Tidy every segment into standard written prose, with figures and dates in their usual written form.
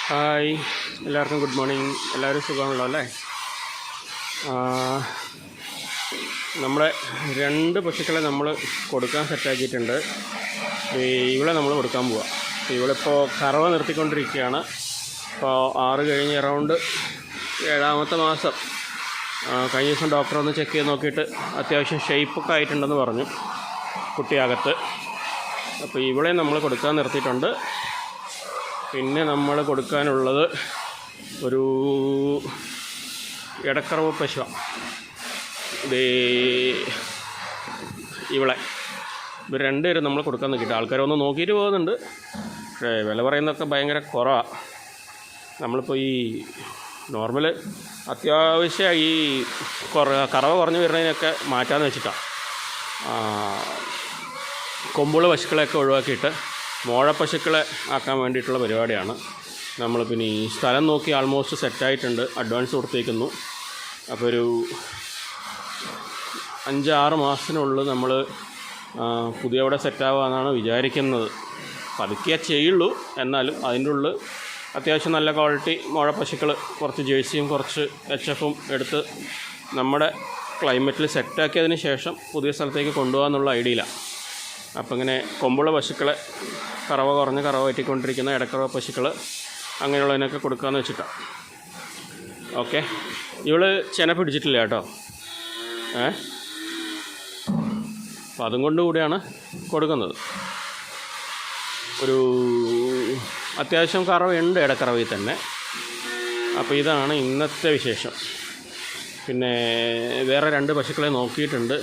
Hi, എല്ലാവർക്കും good morning. എല്ലാവരും സുഖമാണല്ലോ അല്ലേ? നമ്മുടെ 2 പശുക്കളെ നമ്മൾ കൊടുക്കാൻ സെറ്റാക്കിയിട്ടുണ്ട്. ഇവളെ നമ്മൾ കൊടുക്കാൻ പോവാം. ഇവളിപ്പോൾ കറവ നിർത്തിക്കൊണ്ടിരിക്കുകയാണ്. ഇപ്പോൾ 6 കഴിഞ്ഞ് അറൗണ്ട് 7ാമത്തെ മാസം. കഴിഞ്ഞ ദിവസം ഡോക്ടർ ഒന്ന് ചെക്ക് ചെയ്ത് നോക്കിയിട്ട് അത്യാവശ്യം ഷേപ്പൊക്കെ ആയിട്ടുണ്ടെന്ന് പറഞ്ഞു കുട്ടിയകത്ത്. അപ്പോൾ ഇവളെ നമ്മൾ കൊടുക്കാൻ നിർത്തിയിട്ടുണ്ട്. പിന്നെ നമ്മൾ കൊടുക്കാനുള്ളത് ഒരു ഇടക്കറവ് പശുവാണ്. ഇവർ രണ്ടുപേരും നമ്മൾ കൊടുക്കാൻ നോക്കിയിട്ട് ആൾക്കാരൊന്ന് നോക്കിയിട്ട് പോകുന്നുണ്ട്. പക്ഷേ വില പറയുന്നതൊക്കെ ഭയങ്കര കുറവാണ്. നമ്മളിപ്പോൾ ഈ നോർമൽ അത്യാവശ്യം ഈ കറവ കുറഞ്ഞ് വരുന്നതിനൊക്കെ മാറ്റാമെന്ന് വെച്ചിട്ടാണ്. കൊമ്പുള്ള പശുക്കളെയൊക്കെ ഒഴിവാക്കിയിട്ട് മോഴ പശുക്കളെ ആക്കാൻ വേണ്ടിയിട്ടുള്ള പരിപാടിയാണ്. നമ്മൾ പിന്നെ ഈ സ്ഥലം നോക്കി ആൾമോസ്റ്റ് സെറ്റായിട്ടുണ്ട്. അഡ്വാൻസ് കൊടുത്തേക്കുന്നു. അപ്പോൾ ഒരു 5-6 മാസത്തിനുള്ളിൽ നമ്മൾ പുതിയവിടെ സെറ്റാവാമെന്നാണ് വിചാരിക്കുന്നത്. പതുക്കെ ചെയ്യുള്ളൂ. എന്നാലും അതിൻ്റെ ഉള്ളിൽ അത്യാവശ്യം നല്ല ക്വാളിറ്റി മോഴ പശുക്കൾ, കുറച്ച് ജേഴ്സിയും കുറച്ച് HF എടുത്ത് നമ്മുടെ ക്ലൈമറ്റിൽ സെറ്റാക്കിയതിന് ശേഷം പുതിയ സ്ഥലത്തേക്ക് കൊണ്ടുപോകാമെന്നുള്ള ഐഡിയയിലാണ്. അപ്പം ഇങ്ങനെ കൊമ്പുള്ള പശുക്കളെ, കറവ കുറഞ്ഞ് കറവ പറ്റിക്കൊണ്ടിരിക്കുന്ന ഇടക്കറവ പശുക്കൾ അങ്ങനെയുള്ളതിനൊക്കെ കൊടുക്കാമെന്ന് വെച്ചിട്ടാണ്. ഓക്കെ, ഇവള് ചെന പിടിച്ചിട്ടില്ല കേട്ടോ. അപ്പം അതും കൊണ്ട് കൂടിയാണ് കൊടുക്കുന്നത്. ഒരു അത്യാവശ്യം കറവയുണ്ട് ഇടക്കറവയിൽ തന്നെ. അപ്പോൾ ഇതാണ് ഇന്നത്തെ വിശേഷം. പിന്നെ വേറെ 2 പശുക്കളെ നോക്കിയിട്ടുണ്ട്.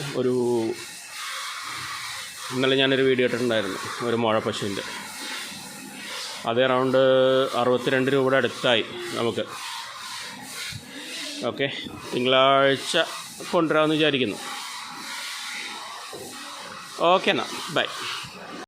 ഇന്നലെ ഞാനൊരു വീഡിയോ ഇട്ടിട്ടുണ്ടായിരുന്നു, ഒരു മോഴ പശുവിൻ്റെ. അത് അറൗണ്ട് 62 രൂപയുടെ അടുത്തായി നമുക്ക്. ഓക്കെ, തിങ്കളാഴ്ച കൊണ്ടുവരാമെന്ന് വിചാരിക്കുന്നു. ഓക്കെ എന്നാൽ ബൈ.